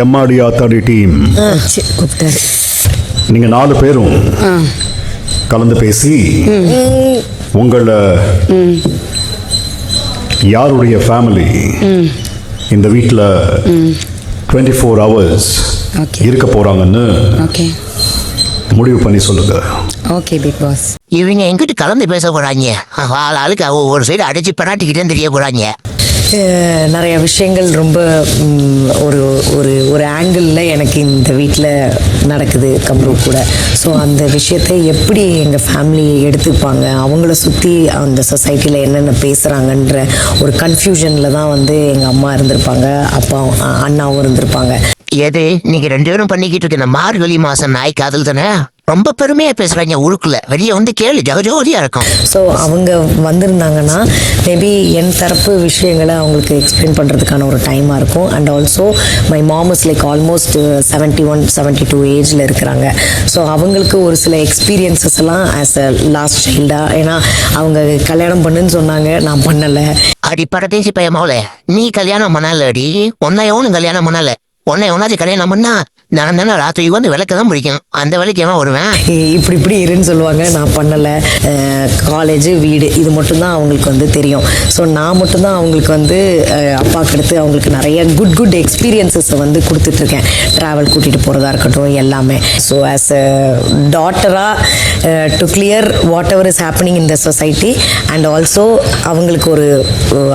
எம்மாடி ஆத்தாடி டீம் கூப்பிட்டாரு. நீங்கள் 4 பேரும் கலந்து பேசி உங்களை யாருடைய ஃபேமிலி இந்த வீட்டில் 24 hours இருக்க போகிறாங்கன்னு முடிவு பண்ணி சொல்லுங்க. Okay Bigg Boss. இவங்க எங்கிட்ட கலந்து பேச போறாங்க. ஆளுக்கு ஒரு சைடு அடிச்சு பராட்டிக்கிட்டே தெரிய போறாங்க. நிறைய விஷயங்கள் ரொம்ப ஒரு ஒரு ஒரு ஆங்கிளில் எனக்கு இந்த வீட்டில் நடக்குது கம்ரு கூட. ஸோ அந்த விஷயத்தை எப்படி எங்கள் ஃபேமிலி எடுத்துப்பாங்க, அவங்கள சுற்றி அந்த சொசைட்டியில் என்னென்ன பேசுகிறாங்கன்ற ஒரு கன்ஃபியூஷனில் தான் எங்கள் அம்மா இருந்திருப்பாங்க, அப்பா அண்ணாவும் இருந்திருப்பாங்க. எது நீங்க 2 பேரும் பண்ணிக்கிட்டு இருக்க இந்த மார்கழி மாசம் நாய் காதல் தானே ரொம்ப பெருமையா பேசுறாங்க ஊருக்குள்ள. வெளியே கேளு ஜகஜோதியா இருக்கும். ஸோ அவங்க வந்திருந்தாங்கன்னா மேபி என் தரப்பு விஷயங்களை அவங்களுக்கு எக்ஸ்பிளைன் பண்ணுறதுக்கான ஒரு டைமாக இருக்கும். And also my mom is like almost 71-72 ஏஜில் இருக்கிறாங்க. ஸோ அவங்களுக்கு ஒரு சில எக்ஸ்பீரியன்சஸ் எல்லாம் ஆஸ் அ லாஸ்ட் சைல்டாக, ஏன்னா அவங்க கல்யாணம் பண்ணுன்னு சொன்னாங்க, நான் பண்ணலை. அடி பரதேசி பையமாவல, நீ கல்யாணம் பண்ணல அடி, ஒன்னையோன்னு கல்யாணம் பண்ணல. ஒன்னாச்சு கல்யாணம் பண்ணா நான் தானே ராத்திரி விளக்க தான் பிடிக்கும். அந்த வேலைக்கு ஏன் வருவேன்? இப்படி இருன்னு சொல்லுவாங்க. நான் பண்ணலை. காலேஜ் வீடு இது மட்டும்தான் அவங்களுக்கு தெரியும். ஸோ நான் மட்டும்தான் அவங்களுக்கு அப்பாவுக்கு அடுத்து அவங்களுக்கு நிறைய குட் எக்ஸ்பீரியன்ஸஸை கொடுத்துட்ருக்கேன். ட்ராவல் கூட்டிகிட்டு போகிறதா இருக்கட்டும் எல்லாமே. ஸோ ஆஸ் அ டாட்டராக to clear whatever is happening in the society and also அவங்களுக்கு ஒரு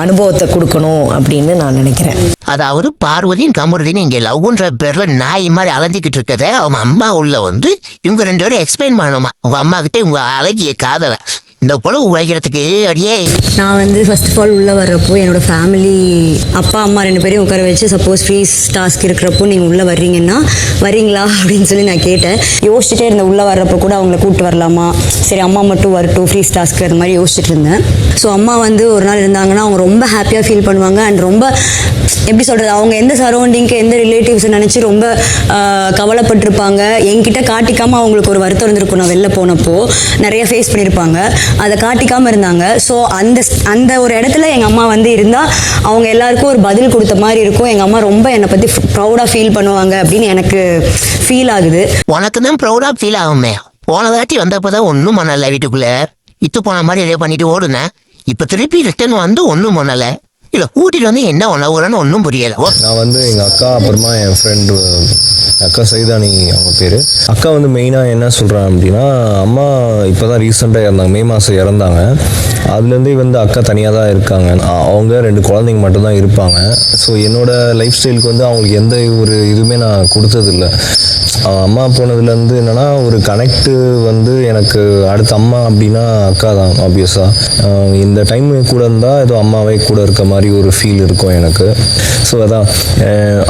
அனுபவத்தை கொடுக்கணும் அப்படின்னு நான் நினைக்கிறேன். அதாவது பார்வதியும் கமருதியும் இங்கே லவ்ன்ற பேர்ல நாய் மாதிரி அலைஞ்சிக்கிட்டு இருக்கத அவங்க அம்மா உள்ள இவங்க 2 பேரும் எக்ஸ்பிளைன் பண்ணணுமா உங்க அம்மா கிட்ட உங்க அழகிய காதலை இந்த போல உழைக்கிறதுக்கு. அடியே நான் ஃபர்ஸ்ட் ஆஃப் ஆல் உள்ளே வர்றப்போ என்னோட ஃபேமிலி அப்பா அம்மா 2 பேரையும் உட்கார வச்சு சப்போஸ் ஃப்ரீஸ் டாஸ்க் இருக்கிறப்போ நீங்கள் உள்ளே வர்றீங்கன்னா வரீங்களா அப்படின்னு சொல்லி நான் கேட்டேன். யோசிச்சுட்டே இருந்தேன், உள்ளே வர்றப்போ கூட அவங்கள கூப்பிட்டு வரலாமா, சரி அம்மா மட்டும் வரட்டும் ஃப்ரீஸ் டாஸ்க்கு அது மாதிரி யோசிச்சுட்டு இருந்தேன். ஸோ அம்மா ஒரு நாள் இருந்தாங்கன்னா அவங்க ரொம்ப ஹாப்பியாக ஃபீல் பண்ணுவாங்க. அண்ட் ரொம்ப எப்படி சொல்கிறது, அவங்க எந்த சரௌண்டிங்க்கு எந்த ரிலேட்டிவ்ஸை நினச்சி ரொம்ப கவலைப்பட்டிருப்பாங்க. என்கிட்ட காட்டிக்காமல் அவங்களுக்கு ஒரு வருத்தம் இருந்திருக்கும். நான் வெளில போனப்போ நிறைய ஃபேஸ் பண்ணியிருப்பாங்க, அதை காட்டிக்காமல் இருந்தாங்க. ஸோ அந்த ஒரு இடத்துல எங்கள் அம்மா இருந்தால் அவங்க எல்லாருக்கும் ஒரு பதில் கொடுத்த மாதிரி இருக்கும். எங்கள் அம்மா ரொம்ப என்னை பற்றி ப்ரௌடாக ஃபீல் பண்ணுவாங்க அப்படின்னு எனக்கு ஃபீல் ஆகுது. உனக்கு தான் ப்ரௌடாக ஃபீல் ஆகுமே. போன தாட்டி வந்தப்போதான் ஒன்றும் பண்ணல, வீட்டுக்குள்ளே இத்து போன மாதிரி எதையோ பண்ணிட்டு ஓடுனேன். இப்போ திருப்பி ரிட்டர்ன் ஒன்றும் பண்ணல. இல்லை கூட்டிட்டு என்ன உணவுன்னு ஒன்றும் புரியலை. நான் எங்கள் அக்கா அப்புறமா என் ஃப்ரெண்டு அக்கா சைதானி அவங்க பேர். அக்கா மெயினாக என்ன சொல்கிறாங்க அப்படின்னா, அம்மா இப்போ தான் ரீசெண்டாக இறந்தாங்க, மே மாதம் இறந்தாங்க. அதுலேருந்தே அக்கா தனியாக தான் இருக்காங்க. அவங்க 2 குழந்தைங்க மட்டும்தான் இருப்பாங்க. ஸோ என்னோடய லைஃப் ஸ்டைலுக்கு அவங்களுக்கு எந்த ஒரு இதுவுமே நான் கொடுத்ததில்ல. அம்மா போனதுலேருந்து என்னென்னா ஒரு கனெக்டு எனக்கு அடுத்த அம்மா அப்படின்னா அக்கா தான் ஆப்வியஸாக. இந்த டைம் கூட இருந்தால் ஏதோ அம்மாவே கூட இருக்க மாதிரி ஒரு ஃபீல் இருக்கும் எனக்கு. ஸோ அதான்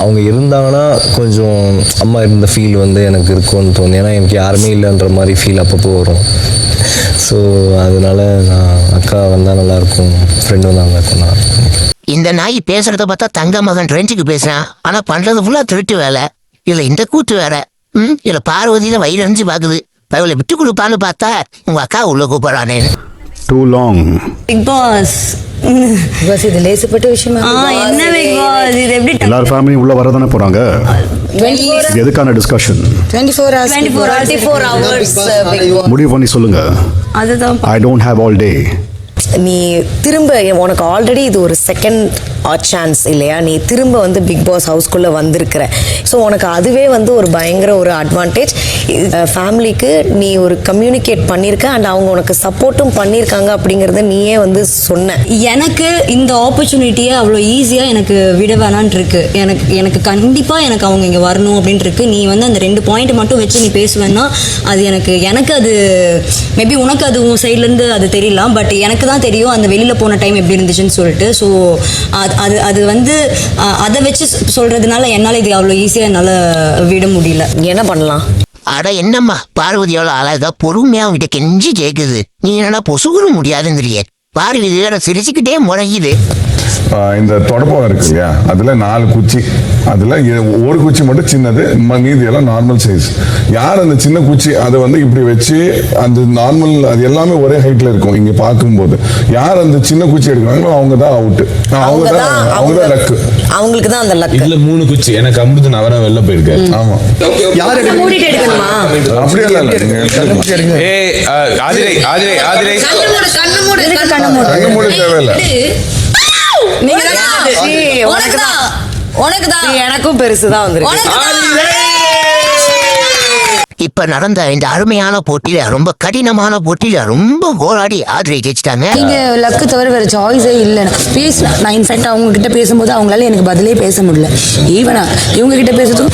அவங்க இருந்தாங்கன்னா கொஞ்சம் அம்மா இருந்த ஃபீல் எனக்கு இருக்கும்னு தோணுது. ஏன்னா எனக்கு யாருமே இல்லைன்ற மாதிரி ஃபீல் அப்பப்போ வரும். ஸோ அதனால நான் அக்கா வந்தால் நல்லாயிருக்கும், ஃப்ரெண்டு வந்தால் நல்லாயிருக்கும். இந்த நாய் பேசுறத பார்த்தா தங்க மகன் ரெஞ்சுக்கு பேசுறான், ஆனா பண்றது ஃபுல்லா திருட்டு வேலை. இல்ல இந்த கூத்து வேற. இல்ல பார்வதியில வயிறு அணிஞ்சு பாக்குது. அவளை விட்டு கொடுப்பான்னு பார்த்தா உங்க அக்கா உள்ள கூப்பிடறானே. Too long. பிக் பாஸ் இது லேசுப்பட்ட விஷயமா? என்ன பிக் பாஸ் இது எப்படி எல்லார் ஃபேமிலியும் உள்ள வரதானே போறாங்க. எதுக்கான டிஸ்கஷன்? 24 hours முடிவு பண்ணி சொல்லுங்க. அதுதான் I don't have all day. நீ திரும்ப உனக்கு ஆல்ரெடி இது ஒரு செகண்ட் சான்ஸ் இல்லையா? நீ திரும்ப பிக் பாஸ் ஹவுஸ்குள்ளே வந்திருக்கிற. ஸோ உனக்கு அதுவே ஒரு பயங்கர ஒரு அட்வான்டேஜ். ஃபேமிலிக்கு நீ ஒரு கம்யூனிகேட் பண்ணியிருக்க அண்ட் அவங்க உனக்கு சப்போர்ட்டும் பண்ணியிருக்காங்க அப்படிங்கிறத நீயே சொன்ன. எனக்கு இந்த ஆப்பர்ச்சுனிட்டியை அவ்வளோ ஈஸியாக எனக்கு விட வேணான் இருக்கு. எனக்கு கண்டிப்பாக எனக்கு அவங்க இங்கே வரணும் அப்படின்ட்டு இருக்கு. நீ அந்த 2 பாயிண்ட் மட்டும் வச்சு நீ பேசுவேன்னா அது எனக்கு அது மேபி உனக்கு அது உன் சைட்லேருந்து அது தெரியலாம். பட் எனக்கு தான் தெரியும் அந்த வெளியில் போன டைம் எப்படி இருந்துச்சுன்னு சொல்லிட்டு. ஸோ அது அதை வச்சு சொல்கிறதுனால என்னால் இது அவ்வளோ ஈஸியாக என்னால் விட முடியல. என்ன பண்ணலாம்? அட என்னம்மா பார்வதியோட அழகா பொறுமையா அவங்கிட்ட கெஞ்சி கேக்குது. நீ என்னன்னா பொசுகுற முடியாதுங்கிறியே. பார்வதி வேற சிரிச்சுக்கிட்டே முழங்கிது. இந்த தொடப்பம் இருக்கு இல்லையா, அதுல 4 குச்சி, அதுல ஒரு குச்சி மட்டும் சின்னது, மீதி எல்லாம் நார்மல் சைஸ். யார் அந்த சின்ன குச்சி அதை வந்து இப்படி வச்சு அந்த நார்மல் அது எல்லாமே ஒரே ஹைட்ல இருக்கும். இங்க பார்க்கும்போது யார் அந்த சின்ன குச்சி எடுக்கிறாங்களோ அவங்க தான் அவுட், அவங்க தான் லக்கு, அவங்களுக்கு தான் அந்த லக். இதுல 3 குச்சி எனக்கு அமிர்து நவரா வெளில போயிருக்கேன். ஆமா, யார் மூடிட்டு எடுக்கணுமா? அப்படியே இல்ல. ஏய் ஆதிரை ஆதிரை ஆதிரை கண்ணு மூட தேவையில்லை. எனக்கும் பெருசுதான் வந்திருக்கு. இப்ப நடந்த இந்த அருமையான போட்டியில, ரொம்ப கடினமான போட்டியில ரொம்ப போராடி ஆதிரை ஜெயிச்சிட்டாங்க. நீங்க லக்கு தவிர வேற சாய்ஸே இல்லை. நான் இன்ஃபேக்ட் அவங்க கிட்ட பேசும்போது அவங்களால எனக்கு பதிலே பேச முடியல. ஈவனா இவங்க கிட்ட பேசுறதும்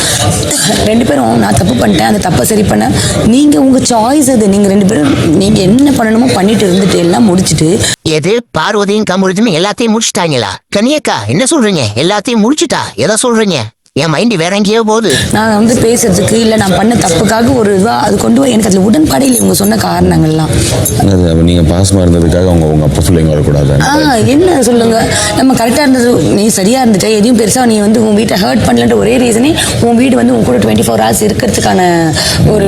2 பேரும் நான் தப்பு பண்ணிட்டேன், அந்த தப்பை சரி பண்ண, நீங்க உங்க சாய்ஸ் அது, நீங்க 2 பேரும் நீங்க என்ன பண்ணணுமோ பண்ணிட்டு இருந்துட்டு எல்லாம் முடிச்சுட்டு. எது பார்வதியும் கமுருதுன்னு எல்லாத்தையும் முடிச்சுட்டாங்களா? கனியக்கா என்ன சொல்றீங்க? எல்லாத்தையும் முடிச்சுட்டா எதை சொல்றீங்க? என் மைண்டு வேற எங்கேயோ போகுது. நான் வந்து பேசுறதுக்கு இல்லை, நான் பண்ண தப்புக்காக ஒரு இதுவாக அது கொண்டு போய் எனக்கு அதில் உடன்பாடு இல்லை. இவங்க சொன்ன காரணங்கள்லாம் நீங்க பாசமா இருந்ததுக்காக உங்க அப்பா பிள்ளைங்க வரக்கூடாது. என்ன சொல்லுங்க, நம்ம கரெக்டாக இருந்தது, நீ சரியா இருந்துட்ட, எதையும் பெருசா நீ வந்து உன் வீட்டை ஹர்ட் பண்ணலன்ற ஒரே ரீசனே உன் வீடு வந்து உன் கூட 24 hours இருக்கிறதுக்கான ஒரு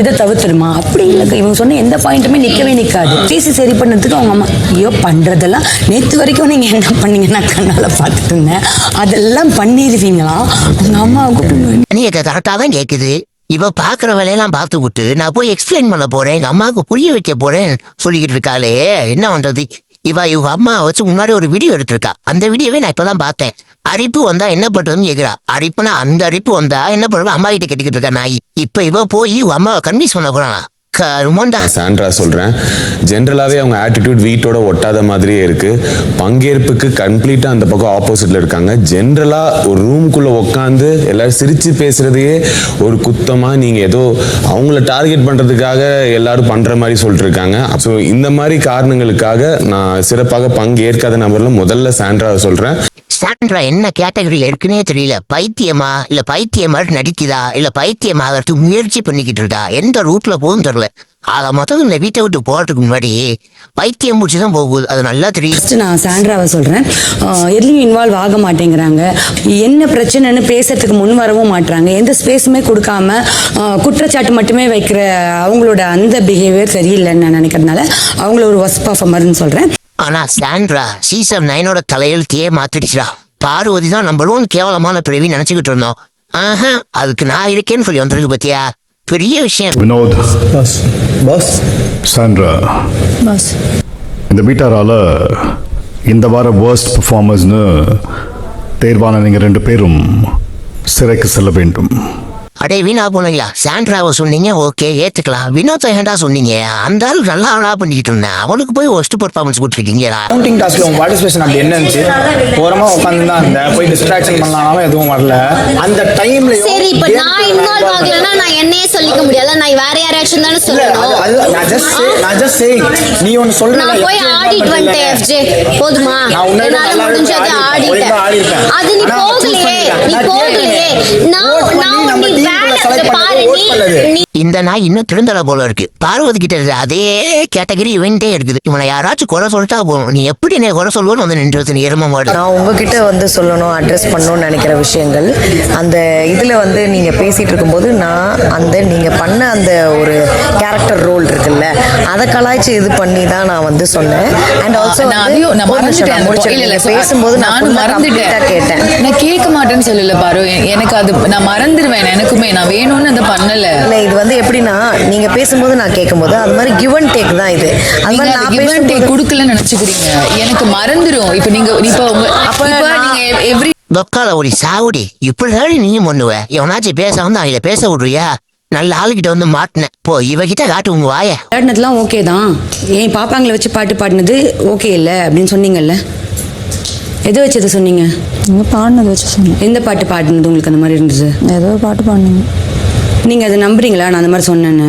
இதை தவிர்த்துடுமா? அப்படி இல்லை, இவங்க சொன்ன எந்த பாயிண்ட்டுமே நிற்கவே நிற்காது. பேசி சரி பண்ணதுக்கு அவங்க அம்மா ஐயோ பண்றதெல்லாம் நேற்று வரைக்கும் நீங்க என்ன பண்ணீங்க நான் கண்ணால பார்த்துட்டு இருந்தேன், அதெல்லாம் பண்ணிடுவீங்களா? உங்க அம்மாவுக்கு கனியக்கா கரெக்டா தான் கேக்குது. இவ பாக்குற வேலையெல்லாம் பார்த்து விட்டு நான் போய் எக்ஸ்பிளைன் பண்ண போறேன், எங்க அம்மாவுக்கு புரிய வைக்க போறேன் சொல்லிக்கிட்டு இருக்காளே, என்ன பண்றது? இவ அம்மா வச்சு முன்னாடி ஒரு வீடியோ எடுத்திருக்கா. அந்த வீடியோவே நான் இப்பதான் பார்த்தேன். அரிப்பு வந்தா என்ன பண்றதுன்னு கேக்குறா. அரிப்புனா அந்த அரிப்பு வந்தா என்ன பண்றது? அம்மா கிட்ட கேட்டுக்கிட்டு இருக்கா நாய். இப்ப இவ போய் அம்மாவை கன்வின்ஸ் பண்ண போறானா? சாண்ட்ரா சொல்றேன், ஜென்ரலாவே அவங்க ஆட்டிடியூட் வீட்டோட ஒட்டாத மாதிரியே இருக்கு. பங்கேற்புக்கு கம்ப்ளீட்டா அந்த பக்கம் ஆப்போசிட்ல இருக்காங்க. ஜென்ரலா ஒரு ரூம்குள்ள உட்காந்து எல்லாரும் சிரிச்சு பேசுறதையே ஒரு குத்தமா நீங்க ஏதோ அவங்கள டார்கெட் பண்றதுக்காக எல்லாரும் பண்ற மாதிரி சொல்லிட்டு இருக்காங்க. ஸோ இந்த மாதிரி காரணங்களுக்காக நான் சிறப்பாக பங்கேற்காத நபர்ல முதல்ல சாண்ட்ராவை சொல்றேன். சாண்ட்ரா என்ன கேட்டகரியில இருக்குன்னே தெரியல. பைத்தியமா இல்ல பைத்தியம் மாதிரி நடிக்குதா இல்ல பைத்தியமாகறதுக்கு முயற்சி பண்ணிக்கிட்டு இருக்கா, எந்த ரூட்ல போகும் தெரியல. அதை மொத்தம் இந்த வீட்டை விட்டு போறதுக்கு முன்னாடி பைத்தியம் முடிச்சுதான் போகுது, அது நல்லா தெரியும். நான் சாண்ட்ராவை சொல்றேன், எதுலையும் இன்வால்வ் ஆக மாட்டேங்கிறாங்க. என்ன பிரச்சனைன்னு பேசுறதுக்கு முன் வரவும் மாட்டாங்க. எந்த ஸ்பேஸுமே கொடுக்காம குற்றச்சாட்டு மட்டுமே வைக்கிற அவங்களோட அந்த பிஹேவியர் சரியில்லைன்னு நான் நினைக்கிறதுனால அவங்கள ஒரு ஒர்ஸ்ட் பர்ஃபார்மர்னு சொல்றேன். ஆனா சாண்ட்ரா சீசன் 9ஓட தலையெழுத்தையே மாத்திடுச்சுடா. பார்வதி தான் நம்மளும் கேவலமான பிறவி நினைச்சுக்கிட்டு இருந்தோம். ஆஹா, அதுக்கு நான் இருக்கேன்னு சொல்லி வந்திருக்கு பத்தியா, பெரிய விஷயம். வினோத், பாஸ் சாண்ட்ரா, இந்த வீட்டாரால இந்த வார வேர்ஸ்ட் பெர்ஃபார்மர்ஸ்னு தேர்வான நீங்க 2 பேரும் சிறைக்கு செல்ல வேண்டும். அடே வீணா போனீங்களா? சாண்ட்ராவை சொன்னீங்க, ஓகே ஏத்துக்கலாம். வினோத் ஏன்டா சொன்னீங்க? அந்த ஆள் நல்லா ஆளா பண்ணிக்கிட்டு இருந்தேன், அவனுக்கு போய் ஒஸ்ட் பெர்ஃபார்மன்ஸ் கொடுத்துருக்கீங்களா? கவுண்டிங் டாஸ்க்ல உங்க பார்ட்டிசிபேஷன் அப்படி என்ன இருந்துச்சு? ஓரமா உட்கார்ந்து தான் அந்த போய் டிஸ்ட்ராக்ஷன் பண்ணலாம், எதுவும் வரல அந்த டைம்ல. சரி, இப்ப நான் இன்வால்வ் ஆகலனா நான் என்னையே சொல்லிக்க முடியல, நான் வேற யாராச்சும் தான சொல்லணும். நான் ஜஸ்ட் சேயிங், நீ ஒன்னு சொல்ற, நான் போய் ஆடிட் வந்துட்டேன் FJ, போதுமா? என்னால முடிஞ்சது ஆடிட்டேன். அது நீ போகலையே, நான் நீ வேற பாரு, நீ இந்த நாய் இன்னும் திருந்தல போல இருக்கு. பார்வதி கிட்ட இருக்கு அதே கேட்டகரி இவன்ட்டே இருக்குது. இவனை யாராச்சும் குறை சொல்லிட்டா போகும். நீ எப்படி என்ன குறை சொல்லுவோன்னு வந்து நின்றது நீ எரும மாடு. நான் உங்ககிட்ட வந்து சொல்லணும், அட்ரஸ் பண்ணணும்னு நினைக்கிற விஷயங்கள் அந்த இதில் வந்து நீங்கள் பேசிகிட்டு இருக்கும்போது நான் அந்த நீங்கள் பண்ண அந்த ஒரு கேரக்டர் ரோல் இருக்குல்ல, அதை கலாய்ச்சி இது பண்ணி தான் நான் வந்து சொன்னேன். அண்ட் ஆல்சோ பேசும்போது நான் மறந்துட்டேன், கேட்டேன். நான் கேட்க மாட்டேன்னு சொல்லல பாரு, எனக்கு அது நான் மறந்துடுவேன். எனக்குமே நான் வேணும்னு அதை பண்ணல. இல்லை, இது வந்து எப்படின்னா நீங்க பேசும்போது நான் கேட்கும்போது அது மாதிரி கிவ் அண்ட் டேக் தான் இது. அது மாதிரி நான் கிவ் அண்ட் டேக் கொடுக்கலன்னு நினைச்சுக்கிறீங்க, எனக்கு மறந்துடும். இப்போ நீங்க நீங்க எவ்ரி தொக்கால ஒரு சாவுடி இப்படி நீயும் பண்ணுவ. எவனாச்சும் பேச வந்து அவங்கள பேச விடுறியா? நல்ல ஆளுகிட்ட வந்து மாட்டினேன் போ, இவகிட்ட காட்டு உங்க வாய. பாடினதுலாம் ஓகே தான், என் பாப்பாங்களை வச்சு பாட்டு பாடினது ஓகே இல்லை அப்படின்னு சொன்னீங்கல்ல, எதை வச்சு எதை சொன்னீங்க? பாடினதை வச்சு சொன்னேன். எந்த பாட்டு பாடினது உங்களுக்கு அந்த மாதிரி இருந்துச்சு? ஏதோ பாட்டு பாடினீங்க. நீங்கள் அதை நம்புறீங்களா? நான் அந்த மாதிரி சொன்னேன்னு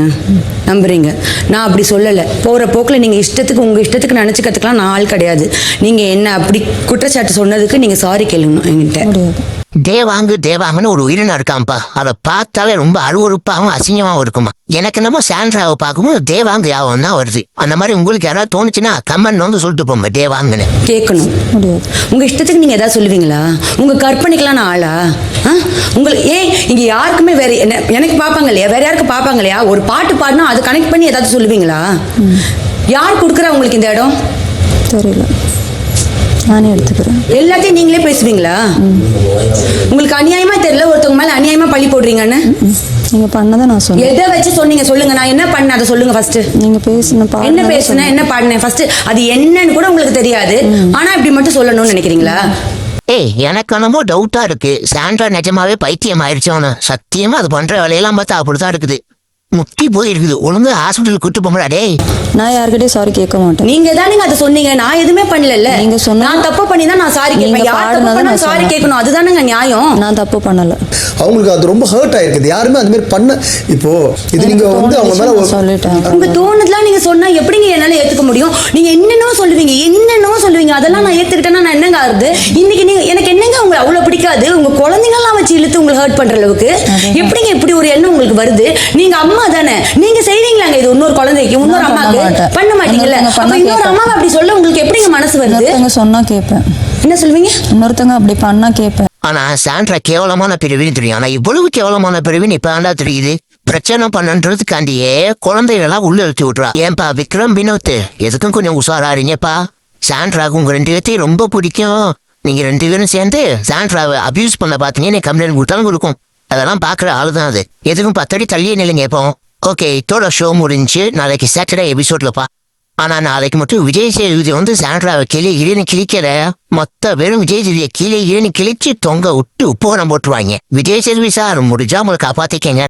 நம்புறீங்க? நான் அப்படி சொல்லலை. போகிற போக்கில் நீங்கள் இஷ்டத்துக்கு உங்கள் இஷ்டத்துக்கு நினச்சிக்கிறதுக்கெலாம் நான் ஆள் கிடையாது. நீங்கள் என்ன அப்படி குற்றச்சாட்டு சொன்னதுக்கு நீங்கள் சாரி கேளுங்க என்கிட்ட. தேவாங்குன்னு ஒரு உயிரினம் இருக்கான்ப்பா. அதை பார்த்தாலே ரொம்ப அருவருப்பாகவும் அசிங்கமாகவும் இருக்குமா. எனக்கு என்னமோ சாண்ட்ராவை பார்க்கும்போது தேவாங்கு யாவும் தான் வருது. அந்த மாதிரி உங்களுக்கு யாராவது தோணுச்சுன்னா கமெண்ட் வந்து சொல்லிட்டு போங்க தேவாங்குன்னு. கேட்கணும் முடியாது. உங்க இஷ்டத்துக்கு நீங்க ஏதாவது சொல்லுவீங்களா? உங்க கற்பனைக்கெல்லாம் நான் ஆளா? உங்களுக்கு இங்க யாருக்குமே வேற எனக்கு பார்ப்பாங்க இல்லையா, வேற யாருக்கு பார்ப்பாங்க இல்லையா? ஒரு பாட்டு பாடினா அதை கனெக்ட் பண்ணி ஏதாவது சொல்லுவீங்களா? யார் கொடுக்குறா உங்களுக்கு இந்த இடம்? தெரியல, நானே எடுத்துக்கிறேன். எல்லாத்தையும் நீங்களே பேசுவீங்களா? உங்களுக்கு அநியாயமா தெரியல ஒருத்தவங்க மேல அநியாயமா பழி போடுறீங்கன்னு? நீங்க பண்ணதை நான் சொன்னேன். எதை வச்சு சொன்னீங்க சொல்லுங்க. நான் என்ன பண்ணேன் அதை சொல்லுங்க ஃபர்ஸ்ட். நீங்க பேசின என்ன பேசுனேன், என்ன பாடினேன் ஃபர்ஸ்ட் அது என்னன்னு கூட உங்களுக்கு தெரியாது. ஆனா இப்படி மட்டும் சொல்லணும்னு நினைக்கிறீங்களா? எனக்கு என்னமோ டவுட்டா இருக்கு. சாண்ட்ரா நிஜமாவே பைத்தியம் ஆயிடுச்சோன்னு. சத்தியமா அது பண்ற வேலையெல்லாம் பார்த்தா அப்படிதான் இருக்குது. முட்டி போயிருக்குது. ஒழுங்கு ஹாஸ்பிட்டலுக்கு கூட்டு போங்கடா. டேய், நான் யார்கிட்டயும் சாரி கேட்க மாட்டேன். நீங்க தானே அதை சொன்னீங்க. நான் எதுவுமே பண்ணல. நீங்க சொன்ன நான் தப்பு பண்ணி தான் நான் சாரி கேட்பேன். யார் தப்பு பண்ணா சாரி கேட்கணும், அதுதானங்க நியாயம். நான் தப்பு பண்ணல. அவங்களுக்கு அது ரொம்ப ஹர்ட் ஆயிருக்குது. யாருமே அந்த மாதிரி பண்ண இப்போ இது நீங்க வந்து அவங்க மேல சொல்லிட்டேன். உங்க தோணுதெல்லாம் நீங்க சொன்னா எப்படிங்க என்னால ஏத்துக்க முடியும்? நீங்க என்னென்னோ சொல்லுவீங்க. அதெல்லாம் நான் ஏத்துக்கிட்டேன்னா நான் என்னங்க ஆகுது? இன்னைக்கு நீங்க எனக்கு என்னங்க உங்களை அவ்வளவு பிடிக்காது? உங்க குழந்தைங்கலாம் வச்சு இழுத்து உங்களை ஹர்ட் பண்ற அளவுக்கு எப்படிங்க இப்படி ஒரு எண்ணம் உங்களுக்கு வருது? நீங்க அம்மா தானே, நீங்க செய்வீங்களாங்க இது இன்னொரு குழந்தைக்கு இன்னொரு அம்மாக்கு? பண்ண மாட்டீங்கல்ல. அப்ப இன்னொரு அம்மாவை அப்படி சொல்ல உங்களுக்கு எப்படிங்க மனசு வருது? சொன்னா கேட்பேன். என்ன சொல்லுவீங்க? இன்னொருத்தங்க அப்படி பண்ணா கேட்பேன். ஆனா சாண்ட்ரா கேவலமான பிரிவுன்னு தெரியும். ஆனா இவ்வளவு கேவலமான பிரிவுன்னு இப்ப ஆண்டா தெரியுது. பிரச்சனை பண்ணன்றதுக்காண்டியே குழந்தைகளெல்லாம் உள்ள எழுத்து விட்டுறா. ஏன்பா விக்ரம் வினோத் எதுக்கும் கொஞ்சம் உஷாராறீங்கப்பா. சாண்ட்ராக்கு உங்க 2 பேர்த்தையும் ரொம்ப பிடிக்கும். நீங்க 2 பேரும் சேர்ந்து சாண்ட்ராவை அபியூஸ் பண்ண பாத்தீங்கன்னா கம்ப்ளைண்ட் கொடுத்தாலும் கொடுக்கும். அதெல்லாம் பாக்குற ஆளுதான் அது. எதுக்கும் 10 அடி தள்ளியே நில்லுங்க. இப்போ ஓகே, இதோட ஷோ முடிஞ்சு நாளைக்கு சாட்டர்டே எபிசோட்லப்பா. ஆனா நாளைக்கு மட்டும் விஜய் சேதுபதி வந்து சாண்ட்ராவை கிளின்னு கிழிக்கிற மொத்த பேரும் விஜய் சேதுபதியை கிளின்னு கிழிச்சு தொங்க விட்டு உப்பு போட்டுருவாங்க. விஜய் சேதுபதி சார் முடிஞ்சா உங்களை காப்பாத்திக்கங்க.